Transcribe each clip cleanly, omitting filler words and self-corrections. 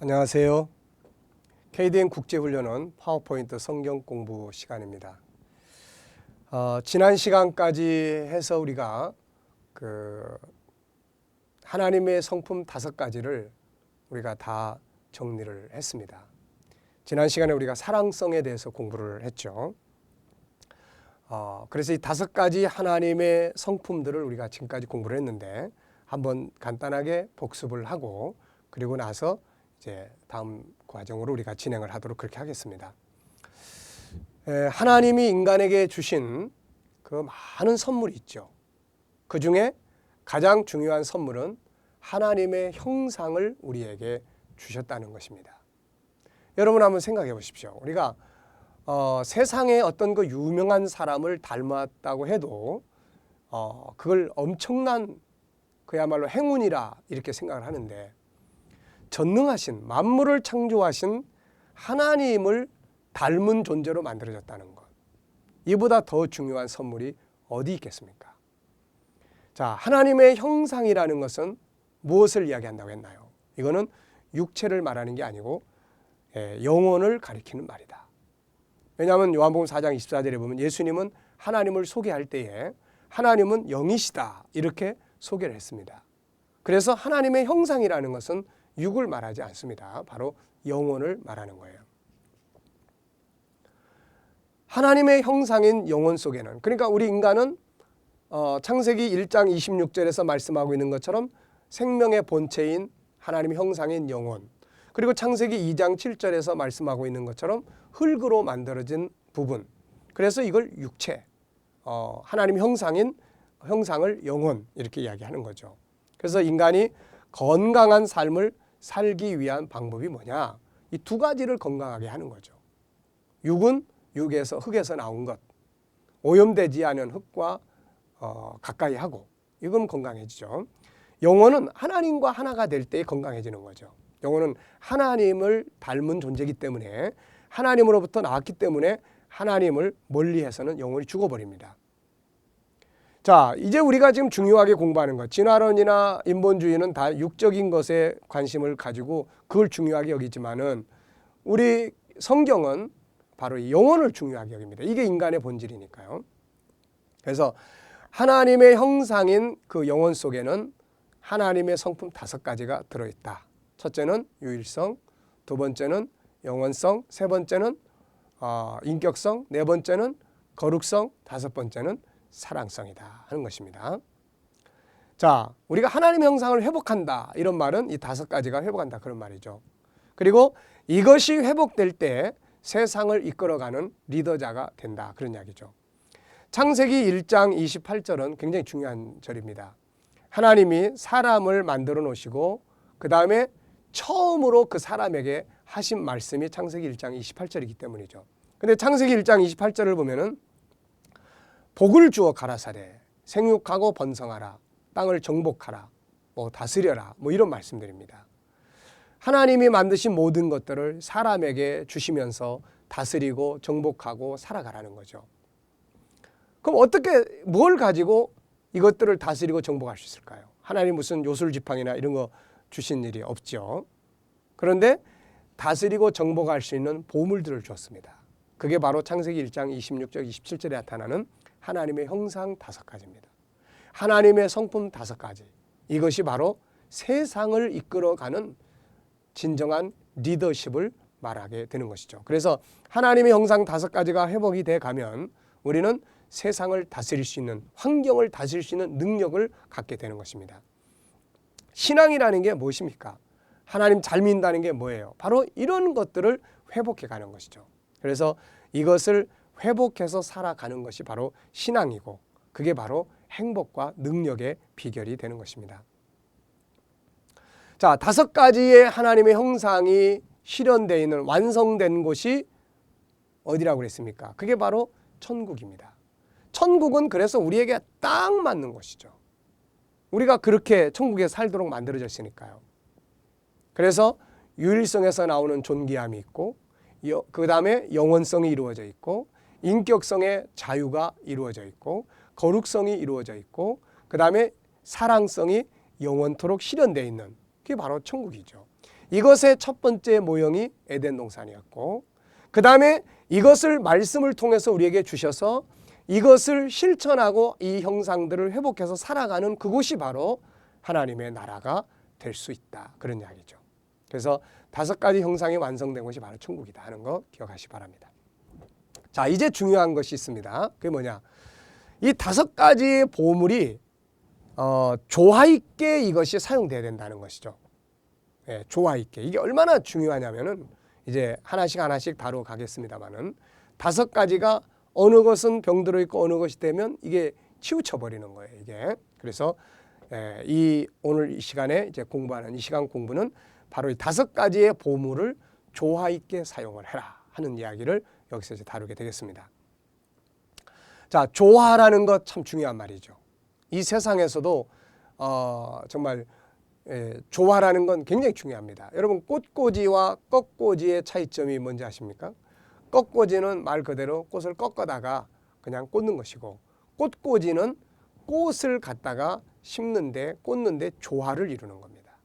안녕하세요. KDN 국제훈련원 파워포인트 성경 공부 시간입니다. 지난 시간까지 해서 우리가 하나님의 성품 5가지를 우리가 다 정리를 했습니다. 지난 시간에 우리가 사랑성에 대해서 공부를 했죠. 그래서 이 5가지 하나님의 성품들을 우리가 지금까지 공부를 했는데 한번 간단하게 복습을 하고 그리고 나서 이제 다음 과정으로 우리가 진행을 하도록 그렇게 하겠습니다. 하나님이 인간에게 주신 그 많은 선물이 있죠. 그 중에 가장 중요한 선물은 하나님의 형상을 우리에게 주셨다는 것입니다. 여러분 한번 생각해 보십시오. 우리가 세상에 어떤 그 유명한 사람을 닮았다고 해도 그걸 엄청난 그야말로 행운이라 이렇게 생각을 하는데 전능하신 만물을 창조하신 하나님을 닮은 존재로 만들어졌다는 것. 이보다 더 중요한 선물이 어디 있겠습니까? 자, 하나님의 형상이라는 것은 무엇을 이야기한다고 했나요? 이거는 육체를 말하는 게 아니고 영혼을 가리키는 말이다. 왜냐하면 요한복음 4장 24절에 보면 예수님은 하나님을 소개할 때에 하나님은 영이시다 이렇게 소개를 했습니다. 그래서 하나님의 형상이라는 것은 육을 말하지 않습니다. 바로 영혼을 말하는 거예요. 하나님의 형상인 영혼 속에는, 그러니까 우리 인간은 창세기 1장 26절에서 말씀하고 있는 것처럼 생명의 본체인 하나님의 형상인 영혼, 그리고 창세기 2장 7절에서 말씀하고 있는 것처럼 흙으로 만들어진 부분, 그래서 이걸 육체, 하나님의 형상을 영혼 이렇게 이야기하는 거죠. 그래서 인간이 건강한 삶을 살기 위한 방법이 뭐냐? 이 2가지를 건강하게 하는 거죠. 육은 흙에서 나온 것, 오염되지 않은 흙과 가까이 하고 이건 건강해지죠. 영혼은 하나님과 하나가 될 때 건강해지는 거죠. 영혼은 하나님을 닮은 존재이기 때문에 하나님으로부터 나왔기 때문에 하나님을 멀리해서는 영혼이 죽어버립니다. 자, 이제 우리가 지금 중요하게 공부하는 것, 진화론이나 인본주의는 다 육적인 것에 관심을 가지고 그걸 중요하게 여기지만은 우리 성경은 바로 이 영혼을 중요하게 여깁니다. 이게 인간의 본질이니까요. 그래서 하나님의 형상인 그 영혼 속에는 하나님의 성품 5가지가 들어있다. 첫째는 유일성, 2번째는 영원성, 3번째는 인격성, 4번째는 거룩성, 5번째는 사랑성이다 하는 것입니다. 자, 우리가 하나님의 형상을 회복한다 이런 말은 이 5가지가 회복한다 그런 말이죠. 그리고 이것이 회복될 때 세상을 이끌어가는 리더자가 된다 그런 이야기죠. 창세기 1장 28절은 굉장히 중요한 절입니다. 하나님이 사람을 만들어 놓으시고 그 다음에 처음으로 그 사람에게 하신 말씀이 창세기 1장 28절이기 때문이죠. 근데 창세기 1장 28절을 보면은 복을 주어 가라사대 생육하고 번성하라 땅을 정복하라 다스려라 이런 말씀들입니다. 하나님이 만드신 모든 것들을 사람에게 주시면서 다스리고 정복하고 살아가라는 거죠. 그럼 뭘 가지고 이것들을 다스리고 정복할 수 있을까요? 하나님 무슨 요술지팡이나 이런 거 주신 일이 없죠. 그런데 다스리고 정복할 수 있는 보물들을 줬습니다. 그게 바로 창세기 1장 26절 27절에 나타나는 하나님의 형상 5가지입니다. 하나님의 성품 5가지. 이것이 바로 세상을 이끌어가는 진정한 리더십을 말하게 되는 것이죠. 그래서 하나님의 형상 5가지가 회복이 돼 가면 우리는 세상을 다스릴 수 있는, 환경을 다스릴 수 있는 능력을 갖게 되는 것입니다. 신앙이라는 게 무엇입니까? 하나님 잘 믿는다는 게 뭐예요? 바로 이런 것들을 회복해 가는 것이죠. 그래서 이것을 회복해서 살아가는 것이 바로 신앙이고 그게 바로 행복과 능력의 비결이 되는 것입니다. 자, 5가지의 하나님의 형상이 실현되어 있는 완성된 곳이 어디라고 그랬습니까? 그게 바로 천국입니다. 천국은 그래서 우리에게 딱 맞는 곳이죠. 우리가 그렇게 천국에 살도록 만들어졌으니까요. 그래서 유일성에서 나오는 존귀함이 있고 그 다음에 영원성이 이루어져 있고 인격성의 자유가 이루어져 있고 거룩성이 이루어져 있고 그 다음에 사랑성이 영원토록 실현되어 있는 그게 바로 천국이죠. 이것의 첫 번째 모형이 에덴 동산이었고, 그 다음에 이것을 말씀을 통해서 우리에게 주셔서 이것을 실천하고 이 형상들을 회복해서 살아가는 그곳이 바로 하나님의 나라가 될 수 있다, 그런 이야기죠. 그래서 5가지 형상이 완성된 것이 바로 천국이다 하는 거 기억하시기 바랍니다. 자, 이제 중요한 것이 있습니다. 그게 뭐냐, 이 5가지의 보물이 조화 있게 이것이 사용돼야 된다는 것이죠. 예, 조화 있게. 이게 얼마나 중요하냐면은 이제 하나씩 하나씩 다루어 가겠습니다만은 5가지가 어느 것은 병들어 있고 어느 것이 되면 이게 치우쳐 버리는 거예요, 이게. 그래서 이 오늘 이 시간에 이제 공부하는 이 시간 공부는 바로 이 5가지의 보물을 조화 있게 사용을 해라 하는 이야기를 여기서 이제 다루게 되겠습니다. 자, 조화라는 것 참 중요한 말이죠. 이 세상에서도 정말 조화라는 건 굉장히 중요합니다. 여러분, 꽃꽂이와 꺾꽂이의 차이점이 뭔지 아십니까? 꺾꽂이는 말 그대로 꽃을 꺾어다가 그냥 꽂는 것이고, 꽃꽂이는 꽃을 갖다가 심는데 꽂는데 조화를 이루는 겁니다.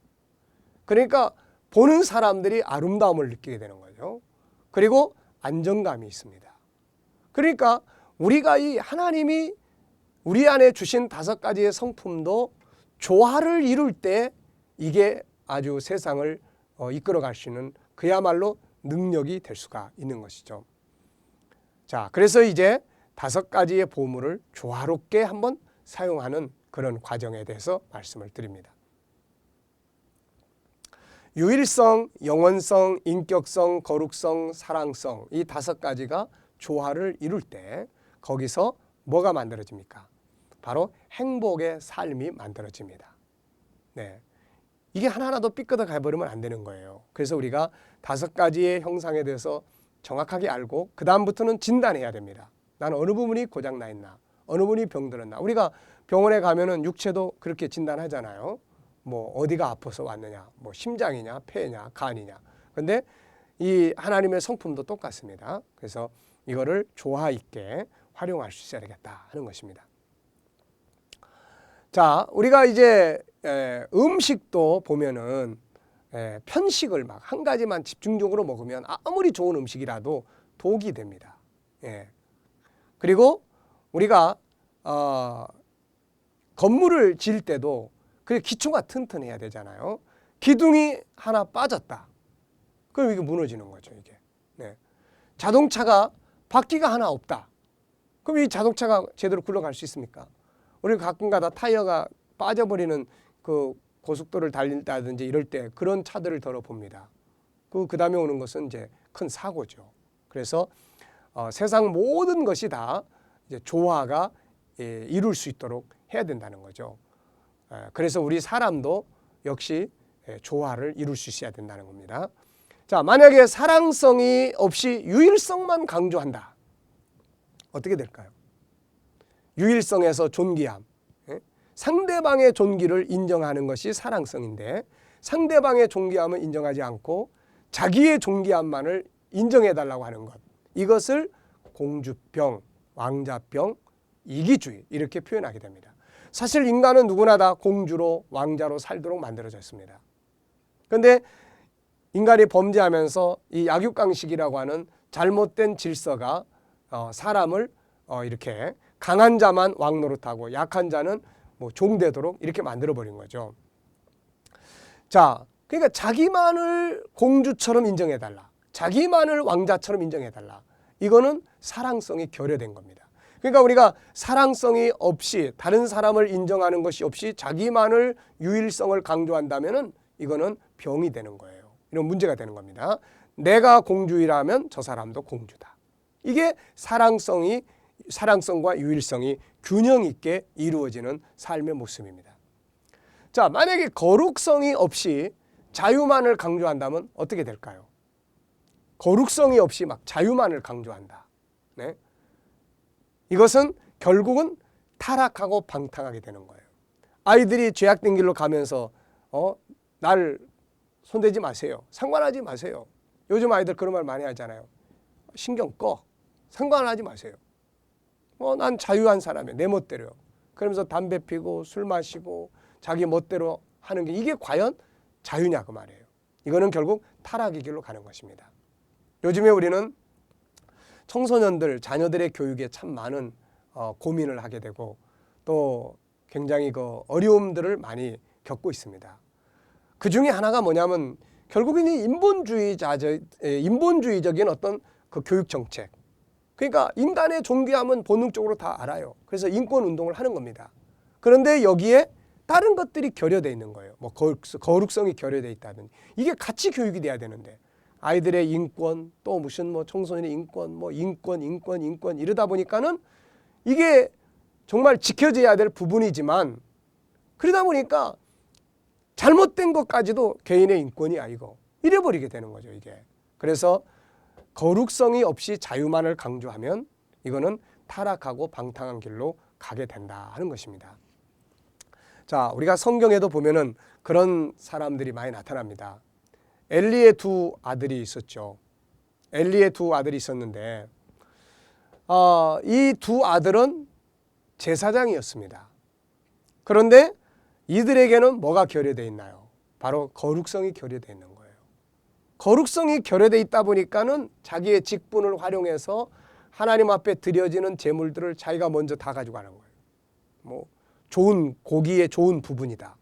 그러니까 보는 사람들이 아름다움을 느끼게 되는 거죠. 그리고 안정감이 있습니다. 그러니까 우리가 이 하나님이 우리 안에 주신 5가지의 성품도 조화를 이룰 때 이게 아주 세상을 이끌어갈 수 있는 그야말로 능력이 될 수가 있는 것이죠. 자, 그래서 이제 5가지의 보물을 조화롭게 한번 사용하는 그런 과정에 대해서 말씀을 드립니다. 유일성, 영원성, 인격성, 거룩성, 사랑성, 이 5가지가 조화를 이룰 때 거기서 뭐가 만들어집니까? 바로 행복의 삶이 만들어집니다. 네, 이게 하나하나도 삐끗어 가버리면 안 되는 거예요. 그래서 우리가 5가지의 형상에 대해서 정확하게 알고 그 다음부터는 진단해야 됩니다. 나는 어느 부분이 고장나 있나, 어느 부분이 병들었나. 우리가 병원에 가면은 육체도 그렇게 진단하잖아요. 뭐 어디가 아파서 왔느냐, 뭐 심장이냐, 폐냐, 간이냐. 근데 이 하나님의 성품도 똑같습니다. 그래서 이거를 조화 있게 활용할 수 있어야 되겠다 하는 것입니다. 자, 우리가 이제 음식도 보면은 편식을 막 한 가지만 집중적으로 먹으면 아무리 좋은 음식이라도 독이 됩니다. 그리고 우리가 건물을 지을 때도 그 기초가 튼튼해야 되잖아요. 기둥이 하나 빠졌다, 그럼 이게 무너지는 거죠, 이게. 자동차가 바퀴가 하나 없다, 그럼 이 자동차가 제대로 굴러갈 수 있습니까? 우리 가끔가다 타이어가 빠져버리는 그 고속도로를 달린다든지 이럴 때 그런 차들을 들어봅니다. 그 다음에 오는 것은 이제 큰 사고죠. 그래서 세상 모든 것이 다 이제 조화가 이룰 수 있도록 해야 된다는 거죠. 그래서 우리 사람도 역시 조화를 이룰 수 있어야 된다는 겁니다. 자, 만약에 사랑성이 없이 유일성만 강조한다, 어떻게 될까요? 유일성에서 존귀함, 상대방의 존귀를 인정하는 것이 사랑성인데 상대방의 존귀함을 인정하지 않고 자기의 존귀함만을 인정해달라고 하는 것, 이것을 공주병, 왕자병, 이기주의 이렇게 표현하게 됩니다. 사실 인간은 누구나 다 공주로 왕자로 살도록 만들어졌습니다. 그런데 인간이 범죄하면서 이 약육강식이라고 하는 잘못된 질서가 사람을 이렇게 강한 자만 왕 노릇하고 약한 자는 뭐 종되도록 이렇게 만들어버린 거죠. 자, 그러니까 자기만을 공주처럼 인정해달라, 자기만을 왕자처럼 인정해달라, 이거는 사랑성이 결여된 겁니다. 그러니까 우리가 사랑성이 없이 다른 사람을 인정하는 것이 없이 자기만을 유일성을 강조한다면은 이거는 병이 되는 거예요. 이런 문제가 되는 겁니다. 내가 공주이라면 저 사람도 공주다. 이게 사랑성과 유일성이 균형 있게 이루어지는 삶의 모습입니다. 자, 만약에 거룩성이 없이 자유만을 강조한다면 어떻게 될까요? 거룩성이 없이 막 자유만을 강조한다. 네? 이것은 결국은 타락하고 방탕하게 되는 거예요. 아이들이 죄악된 길로 가면서 날 손대지 마세요, 상관하지 마세요. 요즘 아이들 그런 말 많이 하잖아요. 신경 꺼, 상관하지 마세요. 난 자유한 사람이에요, 내 멋대로요. 그러면서 담배 피고 술 마시고 자기 멋대로 하는 게 이게 과연 자유냐 그 말이에요. 이거는 결국 타락의 길로 가는 것입니다. 요즘에 우리는 청소년들, 자녀들의 교육에 참 많은 고민을 하게 되고 또 굉장히 그 어려움들을 많이 겪고 있습니다. 그 중에 하나가 뭐냐면 결국은 이 인본주의적인 어떤 그 교육 정책. 그러니까 인간의 존귀함은 본능적으로 다 알아요. 그래서 인권 운동을 하는 겁니다. 그런데 여기에 다른 것들이 결여되어 있는 거예요. 뭐 거룩성이 결여되어 있다든지. 이게 같이 교육이 돼야 되는데 아이들의 인권, 또 무슨 뭐 청소년의 인권, 뭐 인권 이러다 보니까는 이게 정말 지켜져야 될 부분이지만 그러다 보니까 잘못된 것까지도 개인의 인권이 아니고 잃어버리게 되는 거죠, 이게. 그래서 거룩성이 없이 자유만을 강조하면 이거는 타락하고 방탕한 길로 가게 된다 하는 것입니다. 자, 우리가 성경에도 보면은 그런 사람들이 많이 나타납니다. 엘리의 두 아들이 있었죠. 엘리의 두 아들이 있었는데 이 두 아들은 제사장이었습니다. 그런데 이들에게는 뭐가 결여되어 있나요? 바로 거룩성이 결여되어 있는 거예요. 거룩성이 결여되어 있다 보니까는 자기의 직분을 활용해서 하나님 앞에 드려지는 제물들을 자기가 먼저 다 가지고 가는 거예요. 뭐 좋은 고기의 좋은 부분이다.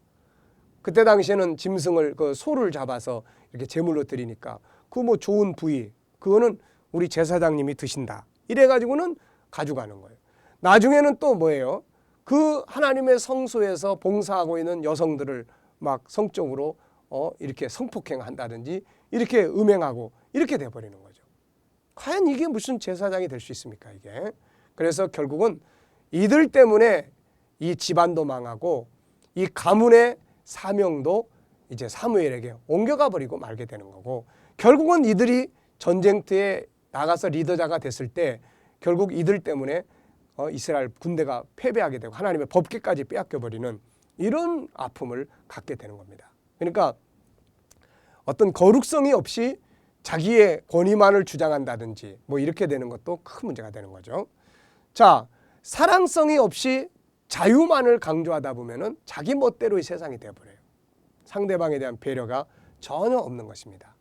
그때 당시에는 짐승을 그 소를 잡아서 이렇게 제물로 드리니까 그 뭐 좋은 부위 그거는 우리 제사장님이 드신다. 이래 가지고는 가져가는 거예요. 나중에는 또 뭐예요? 그 하나님의 성소에서 봉사하고 있는 여성들을 막 성적으로 이렇게 성폭행한다든지 이렇게 음행하고 이렇게 돼버리는 거죠. 과연 이게 무슨 제사장이 될 수 있습니까, 이게? 그래서 결국은 이들 때문에 이 집안도 망하고 이 가문의 사명도 이제 사무엘에게 옮겨가 버리고 말게 되는 거고, 결국은 이들이 전쟁터에 나가서 리더자가 됐을 때 결국 이들 때문에 이스라엘 군대가 패배하게 되고 하나님의 법궤까지 빼앗겨 버리는 이런 아픔을 갖게 되는 겁니다. 그러니까 어떤 거룩성이 없이 자기의 권위만을 주장한다든지 뭐 이렇게 되는 것도 큰 문제가 되는 거죠. 자, 사랑성이 없이 자유만을 강조하다 보면은 자기 멋대로의 세상이 되어버려요. 상대방에 대한 배려가 전혀 없는 것입니다.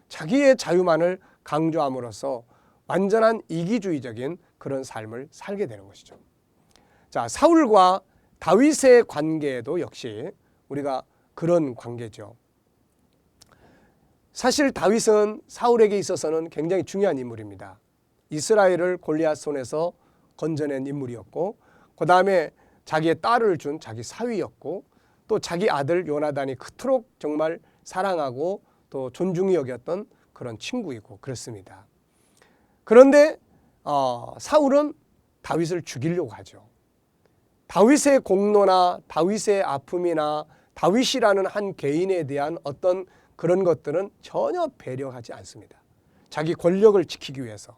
자기의 자유만을 강조함으로써 완전한 이기주의적인 그런 삶을 살게 되는 것이죠. 자, 사울과 다윗의 관계도 역시 우리가 그런 관계죠. 사실 다윗은 사울에게 있어서는 굉장히 중요한 인물입니다. 이스라엘을 골리앗 손에서 건져낸 인물이었고, 그 다음에 자기의 딸을 준 자기 사위였고, 또 자기 아들 요나단이 그토록 정말 사랑하고 또 존중히 여겼던 그런 친구이고 그렇습니다. 그런데 사울은 다윗을 죽이려고 하죠. 다윗의 공로나 다윗의 아픔이나 다윗이라는 한 개인에 대한 어떤 그런 것들은 전혀 배려하지 않습니다. 자기 권력을 지키기 위해서.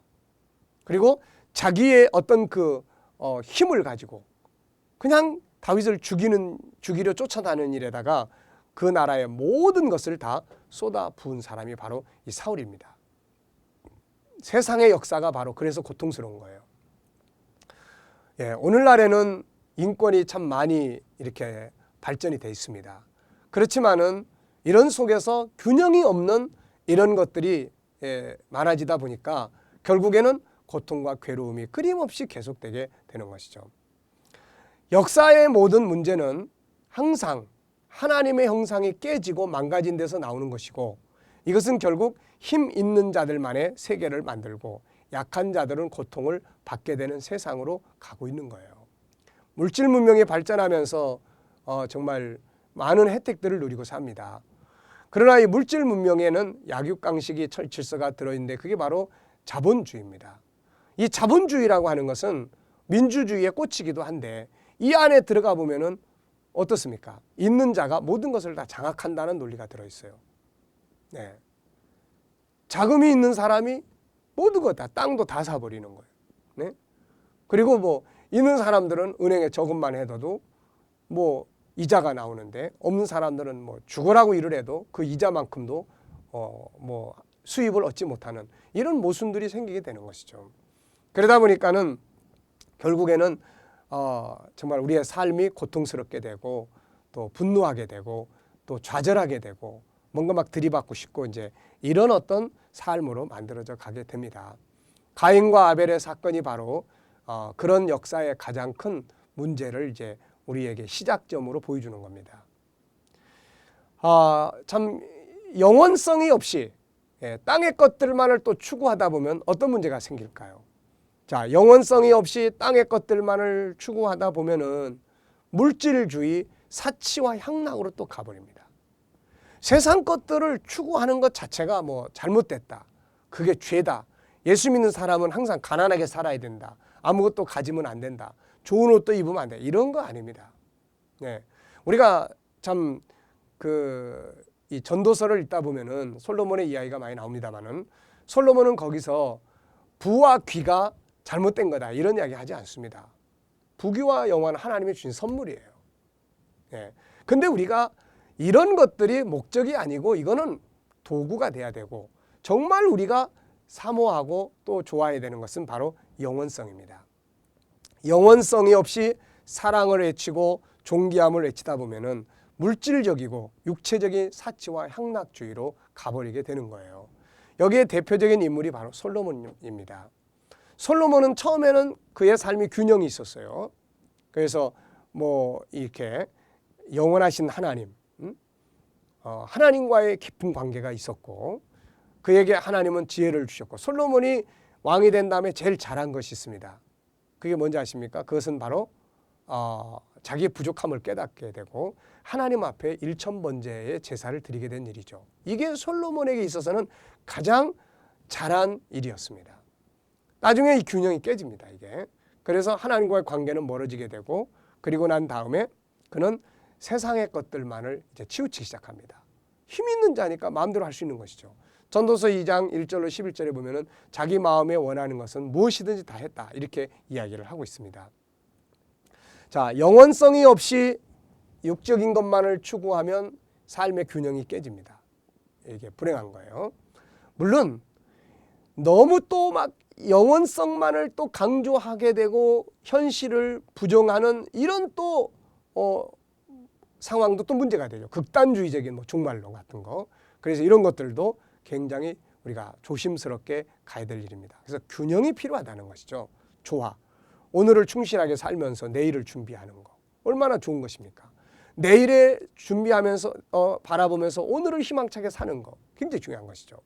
그리고 자기의 어떤 그 힘을 가지고 그냥 다윗을 죽이려 쫓아다니는 일에다가 그 나라의 모든 것을 다 쏟아 부은 사람이 바로 이 사울입니다. 세상의 역사가 바로 그래서 고통스러운 거예요. 예, 오늘날에는 인권이 참 많이 이렇게 발전이 돼 있습니다. 그렇지만은 이런 속에서 균형이 없는 이런 것들이 많아지다 보니까 결국에는 고통과 괴로움이 끊임없이 계속되게 되는 것이죠. 역사의 모든 문제는 항상 하나님의 형상이 깨지고 망가진 데서 나오는 것이고, 이것은 결국 힘 있는 자들만의 세계를 만들고 약한 자들은 고통을 받게 되는 세상으로 가고 있는 거예요. 물질 문명이 발전하면서 정말 많은 혜택들을 누리고 삽니다. 그러나 이 물질 문명에는 약육강식이 질서가 들어있는데 그게 바로 자본주의입니다. 이 자본주의라고 하는 것은 민주주의의 꽃이기도 한데 이 안에 들어가 보면은 어떻습니까? 있는 자가 모든 것을 다 장악한다는 논리가 들어있어요. 네. 자금이 있는 사람이 모든 것 다 땅도 다 사버리는 거예요. 네? 그리고 뭐 있는 사람들은 은행에 저금만 해둬도 뭐 이자가 나오는데, 없는 사람들은 뭐 죽으라고 일을 해도 그 이자만큼도 뭐 수입을 얻지 못하는 이런 모순들이 생기게 되는 것이죠. 그러다 보니까는 결국에는 정말 우리의 삶이 고통스럽게 되고 또 분노하게 되고 또 좌절하게 되고 뭔가 막 들이받고 싶고 이제 이런 어떤 삶으로 만들어져 가게 됩니다. 가인과 아벨의 사건이 바로 그런 역사의 가장 큰 문제를 이제 우리에게 시작점으로 보여주는 겁니다. 참 영원성이 없이 땅의 것들만을 또 추구하다 보면 어떤 문제가 생길까요? 자, 영원성이 없이 땅의 것들만을 추구하다 보면은 물질주의, 사치와 향락으로 또 가버립니다. 세상 것들을 추구하는 것 자체가 뭐 잘못됐다. 그게 죄다. 예수 믿는 사람은 항상 가난하게 살아야 된다. 아무것도 가지면 안 된다. 좋은 옷도 입으면 안 돼. 이런 거 아닙니다. 네. 우리가 참 이 전도서를 읽다 보면은 솔로몬의 이야기가 많이 나옵니다만은 솔로몬은 거기서 부와 귀가 잘못된 거다. 이런 이야기 하지 않습니다. 부귀와 영화는 하나님이 주신 선물이에요. 예. 근데 우리가 이런 것들이 목적이 아니고 이거는 도구가 돼야 되고 정말 우리가 사모하고 또 좋아해야 되는 것은 바로 영원성입니다. 영원성이 없이 사랑을 외치고 존귀함을 외치다 보면은 물질적이고 육체적인 사치와 향락주의로 가버리게 되는 거예요. 여기에 대표적인 인물이 바로 솔로몬입니다. 솔로몬은 처음에는 그의 삶이 균형이 있었어요. 그래서 뭐 이렇게 영원하신 하나님, 하나님과의 깊은 관계가 있었고 그에게 하나님은 지혜를 주셨고 솔로몬이 왕이 된 다음에 제일 잘한 것이 있습니다. 그게 뭔지 아십니까? 그것은 바로 자기의 부족함을 깨닫게 되고 하나님 앞에 일천번제의 제사를 드리게 된 일이죠. 이게 솔로몬에게 있어서는 가장 잘한 일이었습니다. 나중에 이 균형이 깨집니다. 이게. 그래서 하나님과의 관계는 멀어지게 되고 그리고 난 다음에 그는 세상의 것들만을 이제 치우치기 시작합니다. 힘 있는 자니까 마음대로 할 수 있는 것이죠. 전도서 2장 1절로 11절에 보면은 자기 마음에 원하는 것은 무엇이든지 다 했다. 이렇게 이야기를 하고 있습니다. 자, 영원성이 없이 육적인 것만을 추구하면 삶의 균형이 깨집니다. 이게 불행한 거예요. 물론 너무 또 막 영원성만을 또 강조하게 되고 현실을 부정하는 이런 또 상황도 또 문제가 되죠. 극단주의적인 뭐 종말론 같은 거. 그래서 이런 것들도 굉장히 우리가 조심스럽게 가야 될 일입니다. 그래서 균형이 필요하다는 것이죠. 좋아. 오늘을 충실하게 살면서 내일을 준비하는 거. 얼마나 좋은 것입니까? 내일에 준비하면서 바라보면서 오늘을 희망차게 사는 거. 굉장히 중요한 것이죠.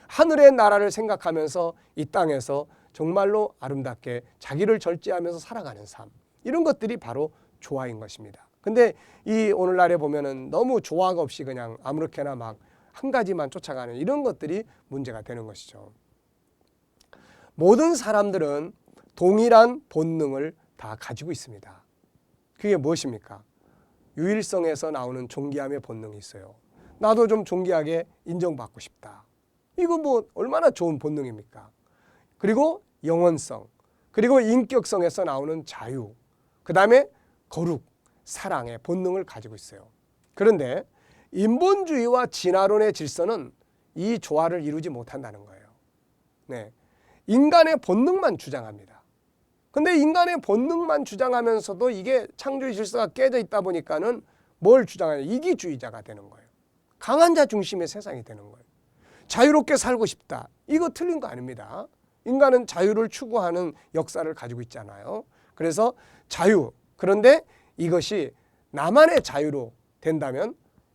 하늘의 나라를 생각하면서 이 땅에서 정말로 아름답게 자기를 절제하면서 살아가는 삶. 이런 것들이 바로 조화인 것입니다. 근데 이 오늘날에 보면은 너무 조화가 없이 그냥 아무렇게나 막 한 가지만 쫓아가는 이런 것들이 문제가 되는 것이죠. 모든 사람들은 동일한 본능을 다 가지고 있습니다. 그게 무엇입니까? 유일성에서 나오는 존귀함의 본능이 있어요. 나도 좀 존귀하게 인정받고 싶다. 이거 뭐 얼마나 좋은 본능입니까? 그리고 영원성, 그리고 인격성에서 나오는 자유, 그 다음에 거룩, 사랑의 본능을 가지고 있어요. 그런데 인본주의와 진화론의 질서는 이 조화를 이루지 못한다는 거예요. 네. 인간의 본능만 주장합니다. 근데 인간의 본능만 주장하면서도 이게 창조의 질서가 깨져 있다 보니까는 뭘 주장하냐? 이기주의자가 되는 거예요. 강한 자 중심의 세상이 되는 거예요. 자유롭게 살고 싶다. 이거 틀린 거 아닙니다. 인간은 자유를 추구하는 역사를 가지고 있잖아요. 그래서 자유. 그런데 이것이 나만의 자유로 된다면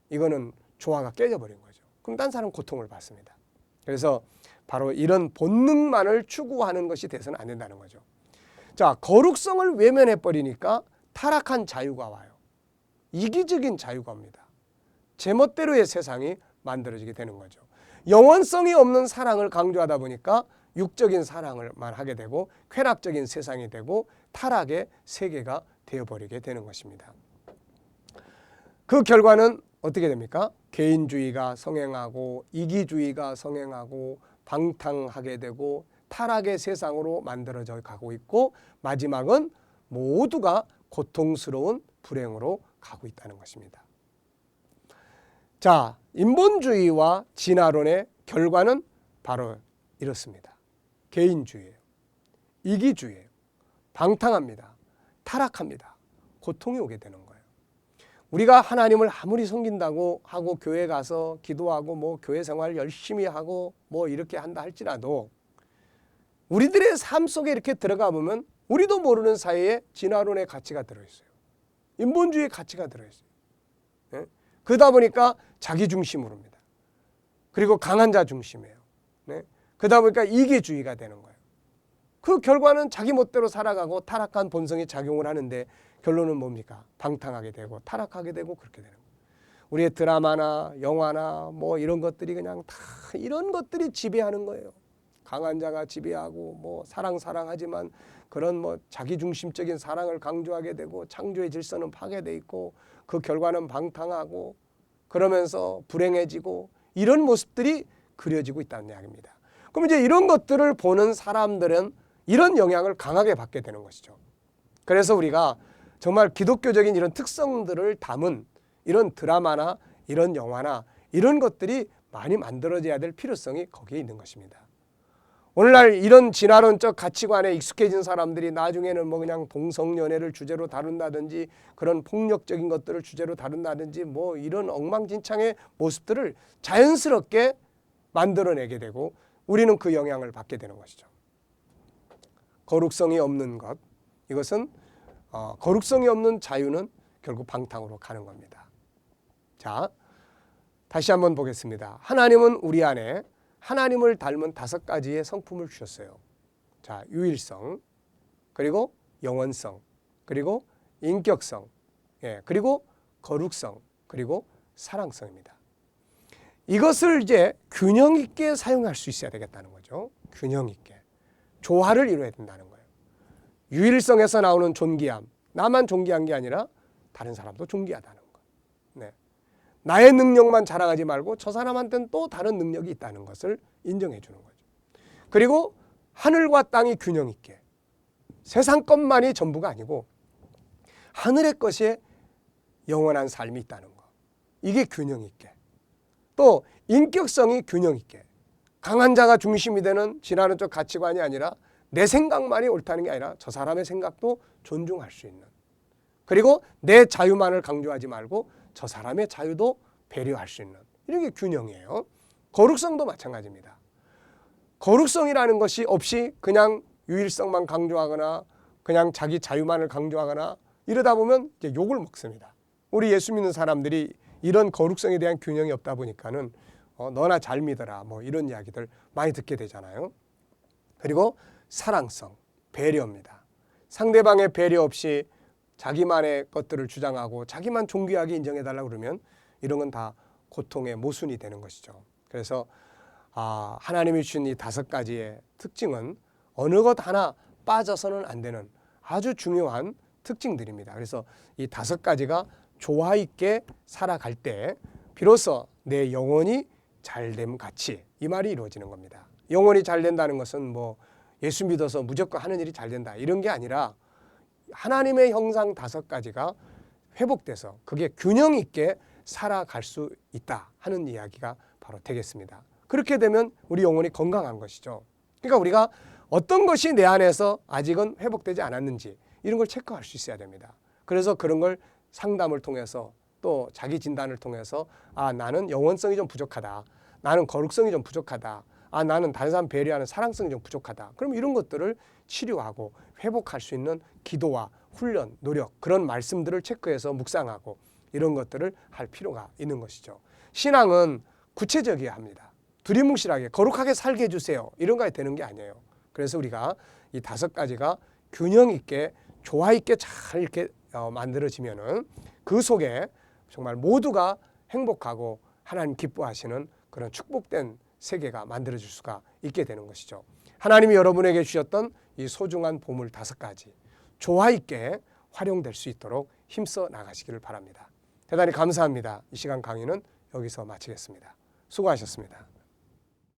이거는 조화가 깨져버린 거죠. 그럼 딴 사람은 고통을 받습니다. 그래서 바로 이런 본능만을 추구하는 것이 돼서는 안 된다는 거죠. 자, 거룩성을 외면해버리니까 타락한 자유가 와요. 이기적인 자유가 옵니다. 제멋대로의 세상이 만들어지게 되는 거죠. 영원성이 없는 사랑을 강조하다 보니까 육적인 사랑을만 하게 되고 쾌락적인 세상이 되고 타락의 세계가 되어버리게 되는 것입니다. 그 결과는 어떻게 됩니까? 개인주의가 성행하고 이기주의가 성행하고 방탕하게 되고 타락의 세상으로 만들어져 가고 있고 마지막은 모두가 고통스러운 불행으로 가고 있다는 것입니다. 자, 인본주의와 진화론의 결과는 바로 이렇습니다. 개인주의예요. 이기주의예요. 방탕합니다. 타락합니다. 고통이 오게 되는 거예요. 우리가 하나님을 아무리 섬긴다고 하고 교회 가서 기도하고 뭐 교회 생활 열심히 하고 뭐 이렇게 한다 할지라도 우리들의 삶 속에 이렇게 들어가 보면 우리도 모르는 사이에 진화론의 가치가 들어있어요. 인본주의의 가치가 들어있어요. 예? 그러다 보니까 자기 중심으로입니다. 그리고 강한 자 중심이에요. 네? 그러다 보니까 이기주의가 되는 거예요. 그 결과는 자기 멋대로 살아가고 타락한 본성이 작용을 하는데 결론은 뭡니까? 방탕하게 되고 타락하게 되고 그렇게 되는 거예요. 우리의 드라마나 영화나 뭐 이런 것들이 그냥 다 이런 것들이 지배하는 거예요. 강한 자가 지배하고 뭐 사랑하지만 그런 뭐 자기중심적인 사랑을 강조하게 되고 창조의 질서는 파괴돼 있고 그 결과는 방탕하고 그러면서 불행해지고 이런 모습들이 그려지고 있다는 이야기입니다. 그럼 이제 이런 것들을 보는 사람들은 이런 영향을 강하게 받게 되는 것이죠. 그래서 우리가 정말 기독교적인 이런 특성들을 담은 이런 드라마나 이런 영화나 이런 것들이 많이 만들어져야 될 필요성이 거기에 있는 것입니다. 오늘날 이런 진화론적 가치관에 익숙해진 사람들이 나중에는 뭐 그냥 동성연애를 주제로 다룬다든지 그런 폭력적인 것들을 주제로 다룬다든지 뭐 이런 엉망진창의 모습들을 자연스럽게 만들어내게 되고 우리는 그 영향을 받게 되는 것이죠. 거룩성이 없는 것, 이것은 거룩성이 없는 자유는 결국 방탕으로 가는 겁니다. 자, 다시 한번 보겠습니다. 하나님은 우리 안에 하나님을 닮은 5가지의 성품을 주셨어요. 자, 유일성, 그리고 영원성, 그리고 인격성, 그리고 거룩성, 그리고 사랑성입니다. 이것을 이제 균형 있게 사용할 수 있어야 되겠다는 거죠. 균형 있게. 조화를 이루어야 된다는 거예요. 유일성에서 나오는 존귀함, 나만 존귀한 게 아니라 다른 사람도 존귀하다는 거. 네. 나의 능력만 자랑하지 말고 저 사람한테는 또 다른 능력이 있다는 것을 인정해 주는 거죠. 그리고 하늘과 땅이 균형 있게, 세상 것만이 전부가 아니고 하늘의 것에 영원한 삶이 있다는 거. 이게 균형 있게. 또 인격성이 균형 있게. 강한 자가 중심이 되는 진화론적 가치관이 아니라 내 생각만이 옳다는 게 아니라 저 사람의 생각도 존중할 수 있는. 그리고 내 자유만을 강조하지 말고 저 사람의 자유도 배려할 수 있는. 이런 게 균형이에요. 거룩성도 마찬가지입니다. 거룩성이라는 것이 없이 그냥 유일성만 강조하거나 그냥 자기 자유만을 강조하거나 이러다 보면 이제 욕을 먹습니다. 우리 예수 믿는 사람들이 이런 거룩성에 대한 균형이 없다 보니까는 너나 잘 믿어라 뭐 이런 이야기들 많이 듣게 되잖아요. 그리고 사랑성, 배려입니다. 상대방의 배려 없이 자기만의 것들을 주장하고 자기만 존귀하게 인정해달라고 그러면 이런 건 다 고통의 모순이 되는 것이죠. 그래서 하나님이 주신 이 5가지의 특징은 어느 것 하나 빠져서는 안 되는 아주 중요한 특징들입니다. 그래서 이 5가지가 조화 있게 살아갈 때 비로소 내 영혼이 잘됨 같이 이 말이 이루어지는 겁니다. 영혼이 잘 된다는 것은 뭐 예수 믿어서 무조건 하는 일이 잘 된다 이런 게 아니라 하나님의 형상 5가지가 회복돼서 그게 균형 있게 살아갈 수 있다 하는 이야기가 바로 되겠습니다. 그렇게 되면 우리 영혼이 건강한 것이죠. 그러니까 우리가 어떤 것이 내 안에서 아직은 회복되지 않았는지 이런 걸 체크할 수 있어야 됩니다. 그래서 그런 걸 상담을 통해서 또 자기 진단을 통해서 나는 영원성이 좀 부족하다. 나는 거룩성이 좀 부족하다. 나는 다른 사람 배려하는 사랑성이 좀 부족하다. 그럼 이런 것들을 치료하고 회복할 수 있는 기도와 훈련, 노력 그런 말씀들을 체크해서 묵상하고 이런 것들을 할 필요가 있는 것이죠. 신앙은 구체적이어야 합니다. 두리뭉실하게 거룩하게 살게 해주세요. 이런 거에 되는 게 아니에요. 그래서 우리가 이 5가지가 균형 있게 조화 있게 잘 이렇게 만들어지면은 그 속에 정말 모두가 행복하고 하나님 기뻐하시는 그런 축복된 세계가 만들어질 수가 있게 되는 것이죠. 하나님이 여러분에게 주셨던 이 소중한 보물 5가지 조화 있게 활용될 수 있도록 힘써 나가시기를 바랍니다. 대단히 감사합니다. 이 시간 강의는 여기서 마치겠습니다. 수고하셨습니다.